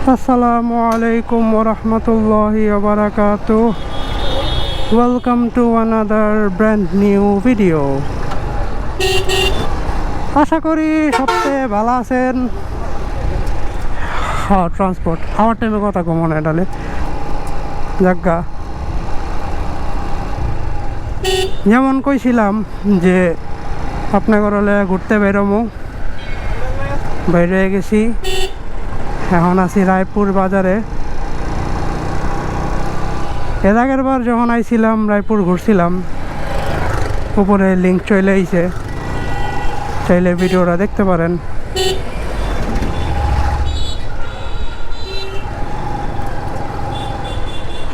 Assalamu alaikum warahmatullahi wabarakatuh. Welcome to another brand new video. আশা করি সবচেয়ে ভালো আছেন। ট্রান্সপোর্ট আমার টাইমে কথা কমন এটালে জায়গা যেমন কইছিলাম যে আপনাদের হলে ঘুরতে বেরোমো, বাইরে গেছি। এখন আছি রায়পুর বাজারে। এর আগের বার যখন আইছিলাম রায়পুর ঘুরছিলাম, উপরে লিঙ্ক চলে আইছে, চাইলে ভিডিওটা দেখতে পারেন।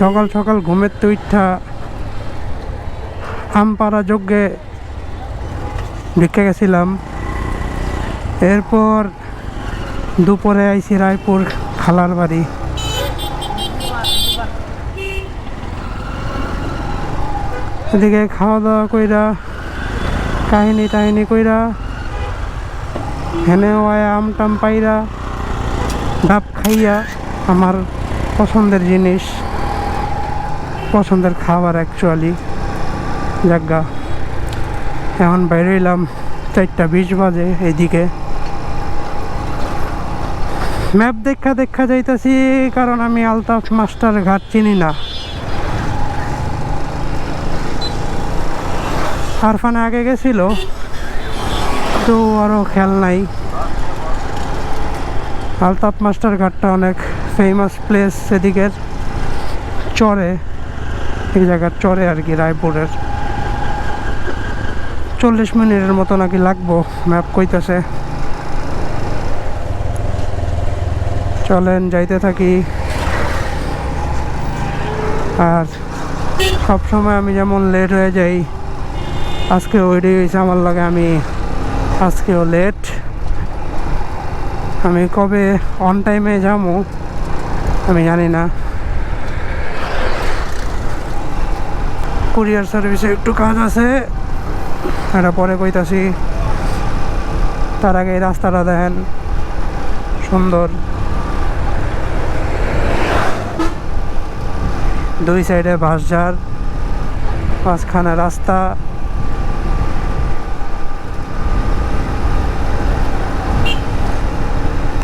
সকাল সকাল ঘুমের তো উঠা আমপাড়া যজ্ঞে ভিক্ষা গেছিলাম। এরপর দুপুরে আইছি রায়পুর খালার বাড়ি। এদিকে খাওয়া দাওয়া কইরা কাহিনী টাহিনী কইরা হেনে আম টাম পাইরা ডাব খাইয়া, আমার পছন্দের জিনিস, পছন্দের খাবার অ্যাকচুয়ালি জায়গা। এখন বাইরে এলাম 4:20 বাজে। এইদিকে ম্যাপ দেখা যাইতেছি, কারণ আমি আলতাফ মাস্টার ঘাট চিনি না। আরফানে আগে গেছিল তো আরও খেয়াল নাই। আলতাফ মাস্টার ঘাটটা অনেক ফেমাস প্লেস এদিকের চরে, এই জায়গার চরে আর কি। রায়পুরের 40 মিনিটের মতো নাকি লাগবো, ম্যাপ কইতেছে। চলেন যাইতে থাকি। আর সব সময় আমি যেমন লেট হয়ে যাই, আজকে ওইটাই হয়েছে আমার লাগে। আমি আজকেও লেট। আমি কবে অন টাইমে যাবো আমি জানি না। কুরিয়ার সার্ভিসে একটু কাজ আছে, এটা পরে কইতাছি। তার আগে এই রাস্তাটা দেখেন, সুন্দর। দুই সাইডে বাঁশঝাড়, মাঝখানে রাস্তা।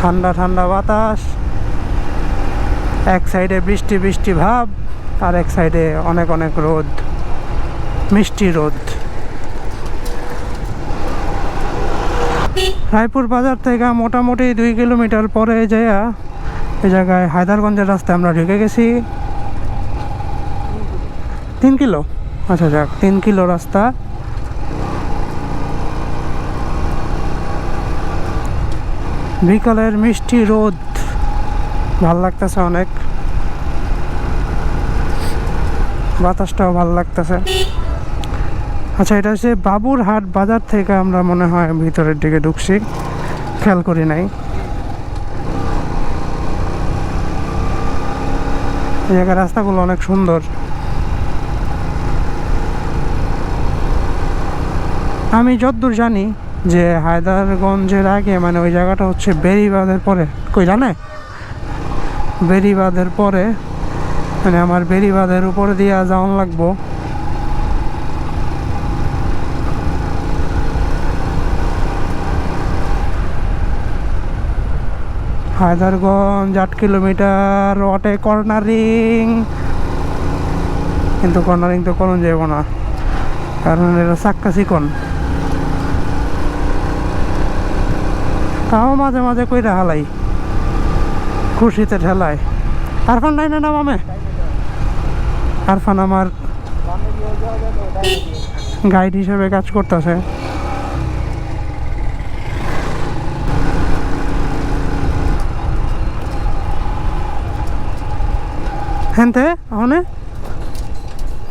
ঠান্ডা ঠান্ডা বাতাস, এক সাইডে বৃষ্টি বৃষ্টি ভাব, আর এক সাইডে অনেক অনেক রোদ, মিষ্টি রোদ। রায়পুর বাজার থেকে মোটামুটি 2 কিলোমিটার পরে যাইয়া এই জায়গায় হায়দারগঞ্জের রাস্তায় আমরা ঢুকে গেছি। 3 কিলো, আচ্ছা যাক, 3 কিলো রাস্তা। বিকালের মিষ্টি রোদ, ভাল লাগতেছে অনেক। বাতাসটাও ভাল লাগতেছে। আচ্ছা, এটা হচ্ছে বাবুরহাট বাজার থেকে আমরা মনে হয় ভিতরের দিকে ঢুকছি, খেয়াল করি নাই। এই জায়গার রাস্তাগুলো অনেক সুন্দর। আমি যতদূর জানি যে হায়দারগঞ্জের আগে, মানে ওই জায়গাটা হচ্ছে বেরিবাঁধের পরে। কই জানে? বেরিবাঁধের পরে, মানে আমার বেরিবাঁধের উপরে দিয়ে যাওয়ান লাগবো। Haidarganj 8 kilometre, ওটে cornering. কিন্তু কর্নারিং তো করুন যাব না, কারণ এটা চাক্কা চিকন। তাও মাঝে মাঝে কইরা হালাই, খুশিতে ঠেলায়। আরফান নাই না মামে? আরফান আমার গাইড হিসেবে কাজ করতেছে। হ্যান্তে ওখানে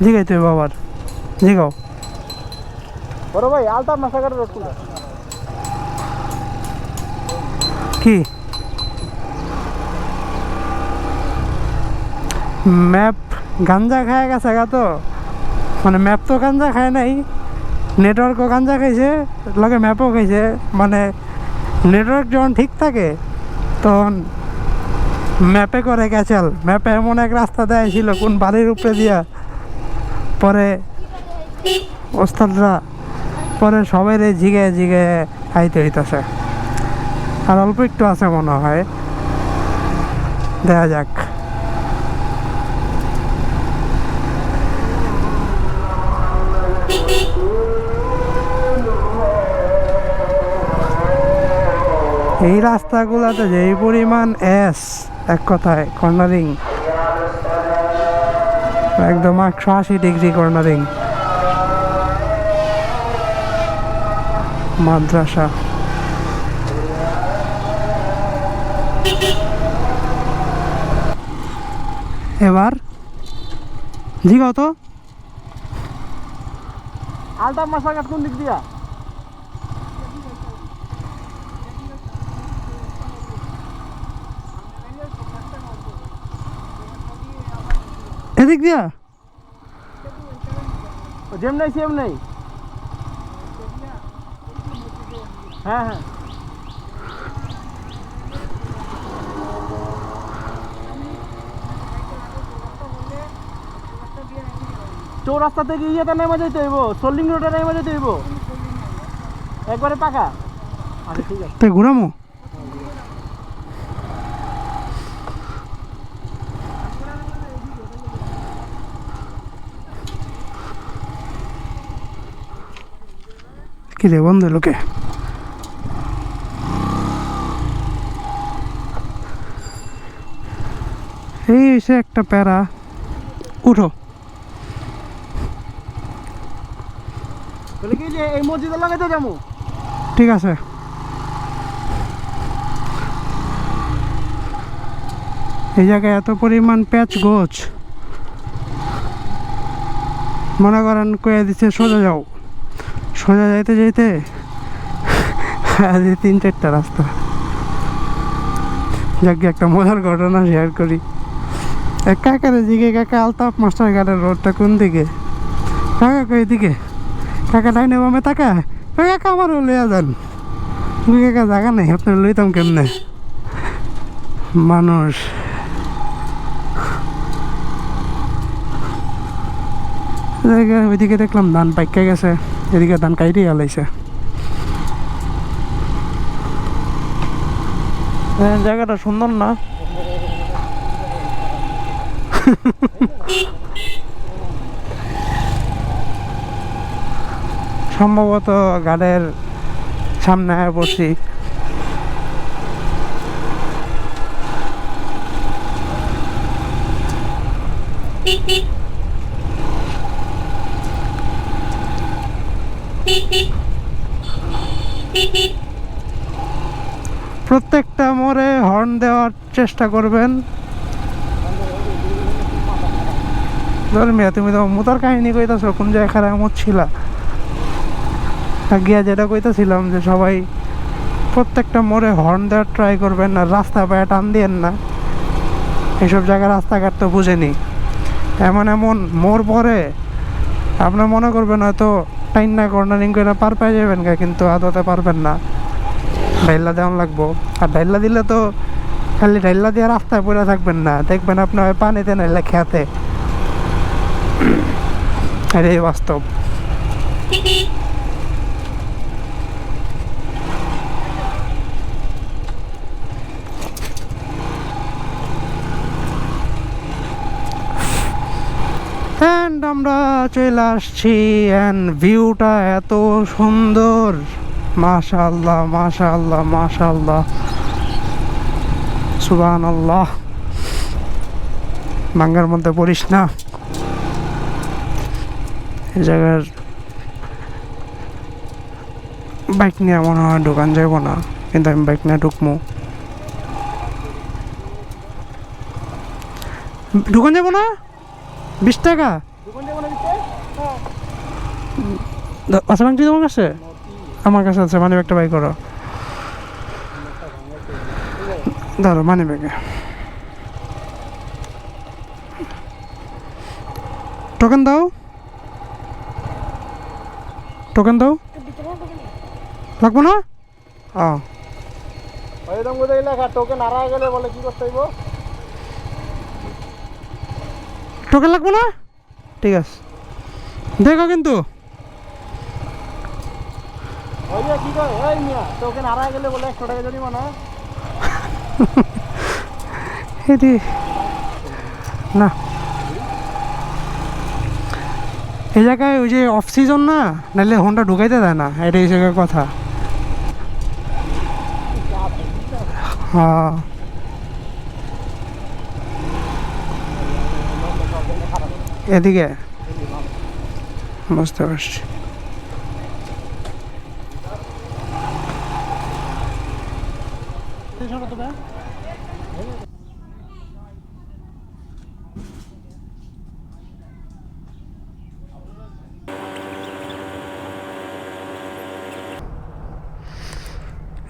জিগাইতে বাবার জিগাও। বড় ভাই, আলতাফ মাস্টার রোড কোনটা? কি ম্যাপ গাঞ্জা খায় গেছে গা, তো মানে ম্যাপ তো গাঞ্জা খায় নাই, নেটওয়ার্কও গাঞ্জা খাইছে, লগে ম্যাপও খাইছে। মানে নেটওয়ার্ক যখন ঠিক থাকে তখন ম্যাপে করে গেছাল, ম্যাপে এমন এক রাস্তা দেয় ছিল কোন বাড়ির উপরে দিয়া, পরে ওস্তাদরা পরে সবাই জিগে জিগে আইতে হইতেছে। আর অল্প একটু আছে মনে হয়, দেখা যাক। এই রাস্তাগুলোতে যে পরিমাণ এক কথায় কর্নারিং, একদম 180 ডিগ্রি কর্নারিং। মাদ্রাসা এবার জিগাও তো, আলতাফ মাসাকাত কোন দিক দিয়া? এদিক দিয়া যেম নাই সেম নাই। হ্যাঁ হ্যাঁ, চৌরাস্তা থেকে ইয়েতে নেমে যেতে হইব, সোল্ডিং রোডে নেমে যেতে হইব একবারে পাকা। আচ্ছা ঠিক আছে, তাই ঘুরামো। কি রে বন্ধ লোকে, এই এসে একটা প্যারা। উঠো। বলে কি যে এই মসজিদের লাগাইতে যাবো? ঠিক আছে। এই জায়গায় এত পরিমাণ প্যাচ গোছ, মনে করেন কয়ে দিচ্ছে সোজা যাও, সোজা যাইতে যাইতে 3-4টা রাস্তা। যাকে একটা মজার ঘটনা শেয়ার করি। এক কাকারে দিকে, কাকা আলতাফ মাস্টার ঘাটের রোডটা কোন দিকে? কাকা কই দিকে? কাকা ডাইনে বামে তাকা, কাকা আমারও লইয়া যান। কাকা জায়গা নেই, আপনার লইতাম কেমনে? মানুষ ওইদিকে দেখলাম ধান পাইকা গেছে, এদিকে ধান কাইটে আলাইছে। জায়গাটা সুন্দর না? সম্ভবত গাড়ির সামনে আয়া পড়ছি। প্রত্যেকটা মোড়ে হর্ন দেওয়ার চেষ্টা করবেন। ধর্মিয়া তুমি তো মোতার কাহিনী কইতাছো, কোন জায়গায় খারাপ মত ছিলা? গিয়া যেটা কইতাছিলাম যে সবাই প্রত্যেকটা মোড়ে হর্ন দেওয়ার ট্রাই করবেন, আর রাস্তা পায়ে টান দিয়েন না। এইসব জায়গায় রাস্তাঘাট তো বুঝেনি, এমন এমন মোড় পরে আপনার মনে করবেন হয়তো টাইন না কর্নারিং করে পার পেয়ে যাবেন, কিন্তু আদতে পারবেন না। ঢাইলা দেওয়ান লাগবো, আর ঢাইলা দিলে তো খালি ঢাইলা দিয়ে রাস্তায় পড়ে থাকবেন না, দেখবেন আপনি হয় পানিতে নাইলে খেতে। এটাই বাস্তব। অ্যান্ড আমরা চলে আসছি, অ্যান্ড ভিউটা এত সুন্দর, মাশাআল্লাহ মাশাআল্লাহ মাশাআল্লাহ, সুবহানাল্লাহ। ভাঙ্গার মধ্যে পড়িস না, এই জায়গার বাইক নিয়ে মনে হয় দোকান যাব না, কিন্তু আমি বাইক নিয়ে ঢুকবো। দোকান যাব না? 20 টাকা আচ্ছা ভাঙছি তোমার কাছে? আমার কাছে আছে, মানি ব্যাগটা বাই করো। ধরো মানি ব্যাগে টোকেন দাও, টোকেন দাও। লাগবো না? লেখা টোকেন হারা গেলে বলে কি করতে হইব? টোকেন লাগবো না, ঠিক আছে দেখো কিন্তু। ওই যে কি কয় ওই মিয়া টোকেন হারায় গেলে বলে 100 টাকা জরিমানা। এটি না, এই জায়গায় ওই যে অফ সিজন না, নাহলে হোন্ডা ঢুকাইতে দেয় না, এটা এই জায়গায় কথা। হ্যাঁ এদিকে বুঝতে পারছি।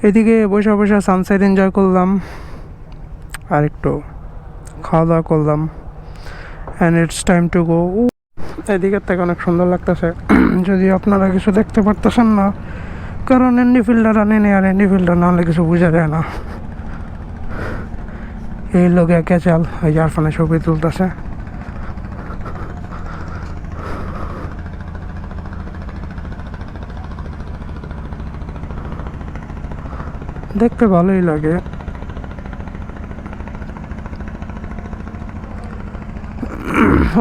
এদিকে বসে বসে সানসেট এনজয় করলাম, আর একটু খাওয়া দাওয়া করলাম, and it's time to go. এদিকের থেকে অনেক সুন্দর লাগতেছে, যদি আপনারা কিছু দেখতে পারতেছেন না, কারণ এন্ডি ফিল্টার আনেনি, আর এন্ডি ফিল্টার না হলে কিছু বোঝা যায় না। এই লোকে ক্যাচাল ওই যার ফোনে ছবি তুলতেছে। দেখতে ভালোই লাগে।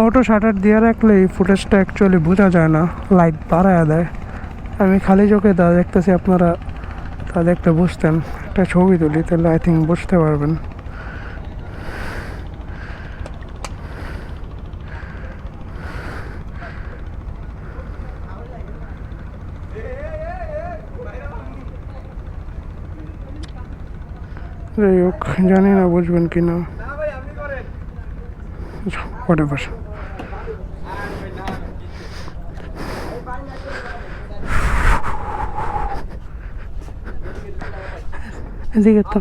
অটো শাটার দিয়ে রাখলে এই ফুটেজটা অ্যাকচুয়ালি বোঝা যায় না, লাইট বাড়ায় দেয়। আমি খালি চোখে তা দেখতেছি, আপনারা তা দেখতে বুঝতেন। একটা ছবি তুলি তাহলে আই থিঙ্ক বুঝতে পারবেন। যাই হোক, জানি না বুঝবেন কি না, হোয়াটএভার। এদিকে তো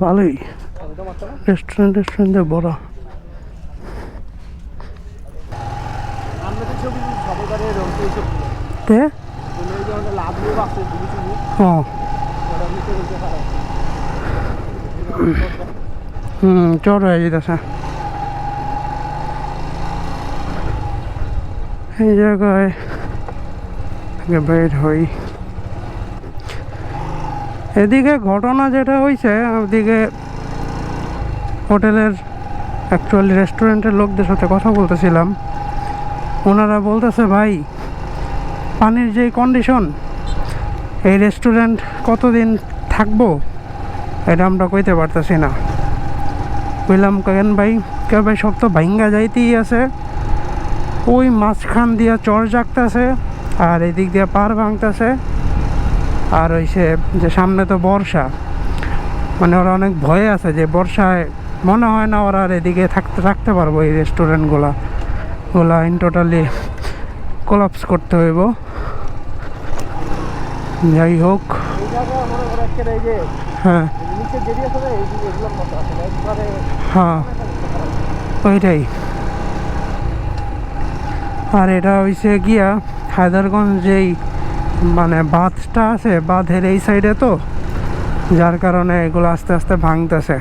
ভালোই রেস্টুরেন্ট বড়। চর হয়ে যেতেছে এই জায়গায়, বের হই। এদিকে ঘটনা যেটা হয়েছে, ওদিকে হোটেলের অ্যাকচুয়ালি রেস্টুরেন্টের লোকদের সাথে কথা বলতেছিলাম, ওনারা বলতেছে ভাই পানির যে কন্ডিশন, এই রেস্টুরেন্ট কতদিন থাকবো এটা আমরা কইতে পারতেছি না। বললাম কেন ভাই? কে ভাই সব তো ভাঙ্গা যাইতেই আছে, ওই মাঝখান দিয়া চর জাগতেছে, আর এদিক দিয়ে পার ভাঙতেছে, আর হইছে যে সামনে তো বর্ষা, মানে ওরা অনেক ভয়ে আছে যে বর্ষায় মনে হয় না ওরা আর এদিকে থাকতে পারবো। এই রেস্টুরেন্টগুলা ইন টোটালি কোলাপস করতে হইব। যাই হোক, হ্যাঁ হ্যাঁ ওইটাই। আর এটা হইছে গিয়া হায়দারগঞ্জ যেই মানে বাঁধটা আছে, বাঁধের এই সাইডে তো, যার কারণে এগুলো আস্তে আস্তে ভাঙতেছে।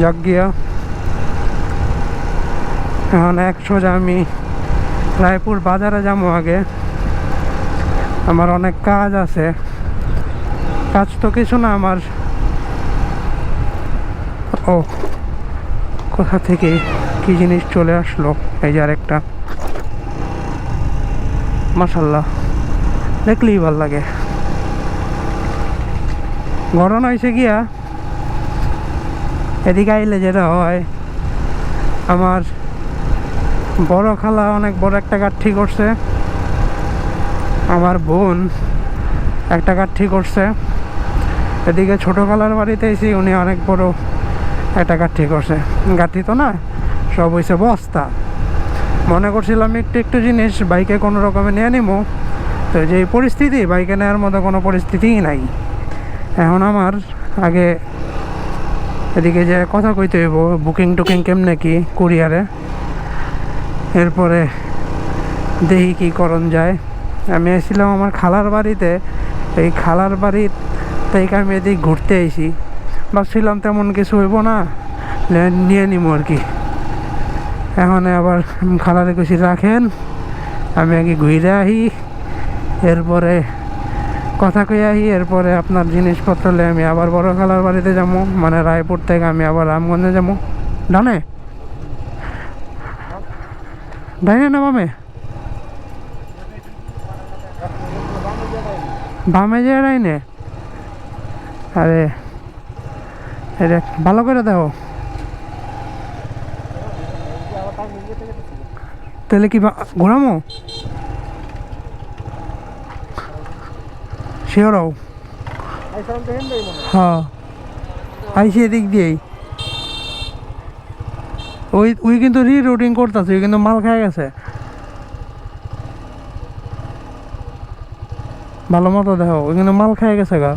যাক গিয়া এখন সোজা আমি রায়পুর বাজারে যাবো। আগে আমার অনেক কাজ আছে, কাজ তো কিছু না আমার, ও কোথা থেকে কি জিনিস চলে আসলো, এই যে আরেকটা, মাশাল্লাহ দেখলেই ভাল লাগে। ঘটনা হয়েছে গিয়া, এদিকে আইলে যেটা হয়, আমার বড় খালা অনেক বড় একটা কাঠি করছে, আমার বোন একটা কাঠি করছে, এদিকে ছোট খালার বাড়িতে এসে উনি অনেক বড় একটা কাঠি করছে। গাঠি তো না, সব হয়েছে বস্তা। মনে করছিলাম একটু একটু জিনিস বাইকে কোনো রকমে নিয়ে নিবো, তো যে পরিস্থিতি বাইকে নেওয়ার মতো কোনো পরিস্থিতিই নাই। এখন আমার আগে এদিকে যে কথা কইতে হইব, বুকিং টুকিং কেমনে কি কুরিয়ারে, এরপরে দেখি কী করণ যায়। আমি এসেছিলাম আমার খালার বাড়িতে, এই খালার বাড়ির থেকে আমি এদিক ঘুরতে আইছি, ভাবছিলাম তেমন কিছু হইব না, নিয়ে নিব আর কি। এখন আবার খালারে কিছু রাখেন, আমি আগে ঘুরে আহি, এরপরে কথা কই আহি, এরপরে আপনার জিনিসপত্র নিয়ে আমি আবার বড় খালার বাড়িতে যাবো, মানে রায়পুর থেকে আমি আবার রামগঞ্জে যাবো। ডানে ডাইনে না বামে? বামে যে ডাইনে? আরে এটা ভালো করে দেখো, তাহলে কি ঘোরামো শিওরাও? হ্যাঁ আইসি এদিক দিয়েই। ওই কিন্তু রিরুটিং করতেছে, ওই কিন্তু মাল খাই গেছে ভালো মতো দেখো, ওই কিন্তু মাল খাই গেছে গা,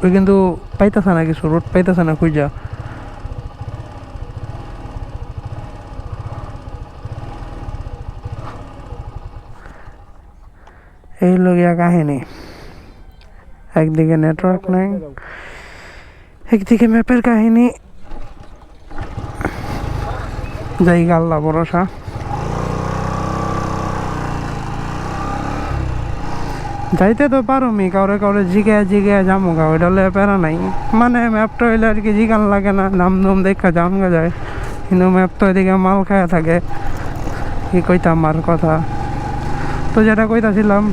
ওই কিন্তু পাইতেছে না কিছু, রোড পাইতেছে না খুঁজা। এই লগিয়া কাহিনী, একদিকে নেটওয়ার্ক নাই, একদিকে ম্যাপের কাহিনী, যাই আল্লাহ ভরসা। যাইতে তো পারো মি কাউরে কাউরে জিগায় যামো গা, ওইটা হলে প্যারা নাই, মানে ম্যাপটা হইলে আর কি জিগান লাগে না, নাম নুম দেখা জামগা যায়, কিন্তু ম্যাপ তো এদিকে মাল খায়া থাকে। কি কইতাম আর কথা, তো যেটা কইতাছিলাম,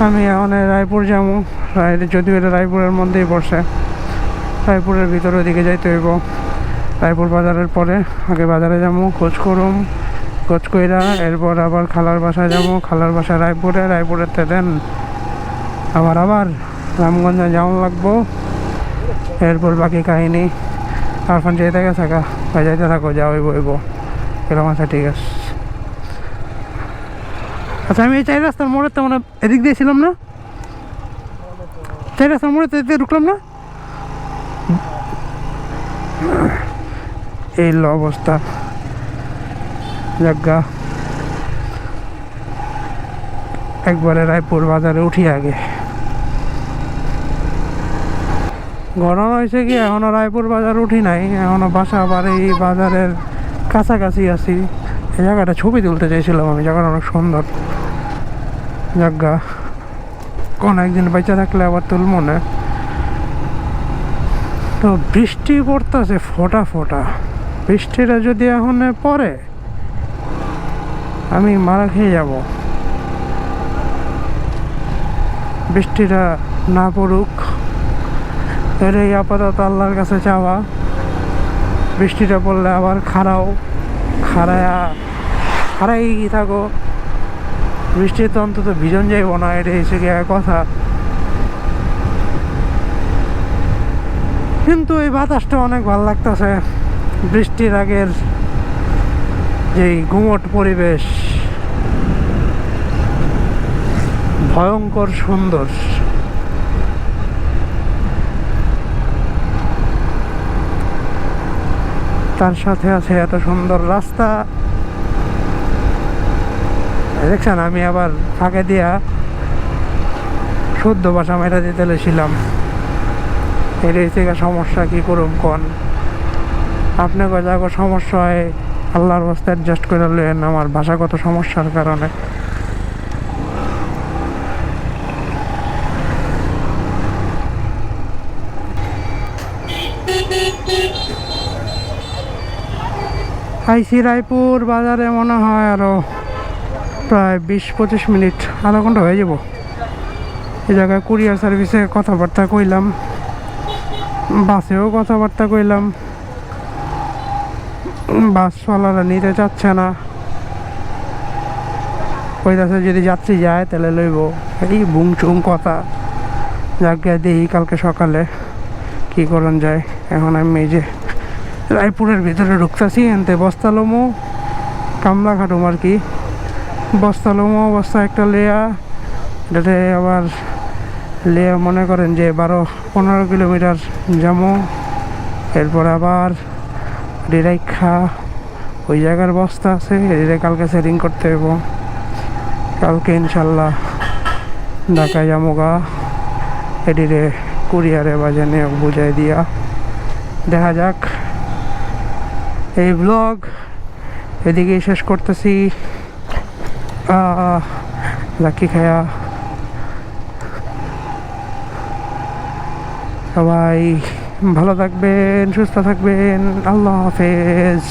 আমি এখন রায়পুর যাবো, যদিও এটা রায়পুরের মধ্যেই পড়ছে, রায়পুরের ভিতরে ওদিকে যাইতে হইব। রায়পুর বাজারের পরে আগে বাজারে যাবো, খোঁজ করুম, খোঁজ কইরা এরপর আবার খালার বাসায় যাবো, খালার বাসায় রায়পুরের দেন আবার রামগঞ্জে যাওয়া লাগবো। এরপর বাকি কাহিনী আর ফোন যেতে গেছে যাইতে থাকো, যা হইব এরকম আছে, ঠিক আছে। আচ্ছা আমি এই 4 রাস্তার মোড়ে তো মানে এদিক দিয়েছিলাম না, 4 রাস্তার মোড়ে তো ঢুকলাম না, এই অবস্থা জায়গা। একবারে রায়পুর বাজারে উঠি আগে, ঘটনা হয়েছে কি এখনো রায়পুর বাজার উঠি নাই, এখনো বাসা বাড়ি বাজারের কাছাকাছি আছি। এই জায়গাটা ছবি তুলতে চাইছিলাম আমি, জায়গাটা অনেক সুন্দর জায়গা, কোন একদিন বেঁচে থাকলে আবার তুলব না। তো বৃষ্টি পড়তেছে ফোটা ফোটা, বৃষ্টিটা যদি এখন পড়ে আমি মারা খেয়ে যাব। বৃষ্টিটা না পড়ুক, এটাই আপাতত আল্লাহর কাছে চাওয়া। বৃষ্টিটা পড়লে আবার খাড়াই থাকো, বৃষ্টিতে অন্তত ভিজন যাইব না, এটা এসে গিয়ে কথা। কিন্তু এই বাতাসটা অনেক ভালো লাগতেছে, বৃষ্টির আগের যেই গুমট পরিবেশ ভয়ঙ্কর সুন্দর। তার সাথে আছে এত সুন্দর রাস্তা, দেখছেন আমি আবার ফাঁকে দিয়া শুদ্ধ ভাষা মেটা দিতে লেছিলাম। এটাই থেকে সমস্যা, কি করুম কোন আপনাকে যা সমস্যা হয় আল্লাহর রাস্তায় অ্যাডজাস্ট করে লেন, আমার ভাষাগত সমস্যার কারণে। আইসি রায়পুর বাজারে মনে হয় আরো প্রায় 20-25 মিনিট, আধা ঘন্টা হয়ে যাব। এই জায়গায় কুরিয়ার সার্ভিসে কথাবার্তা কইলাম, বাসেও কথাবার্তা কইলাম, বাসওয়ালারা নিতে চাচ্ছে না, কইতাছে যদি যাত্রী যায় তাহলে লইব, এই বুংচুং কথা। জায়গায় দিই কালকে সকালে কি করণ যায়। এখন আমি এই যে রায়পুরের ভিতরে ঢুকতেছি, এনতে বস্তালোমো কামলা খাটুম আর কি, বস্তালোমো বস্তা একটা লেয়া, এটাতে আবার লেয়া মনে করেন যে 12-15 কিলোমিটার যাবো, এরপর আবার ডিরাইখা ওই জায়গার বস্তা আছে, এদিকে কালকে সেটিং করতে হইব। কালকে ইনশাল্লাহ ঢাকায় যামোগা, এদিকে কুরিয়ারে বাজানে বুঝাই দিয়া দেখা যাক। এই ব্লগ এদিকেই শেষ করতেছি। লাকি খায়া সবাই ভালো থাকবেন, সুস্থ থাকবেন। আল্লাহ হাফেজ।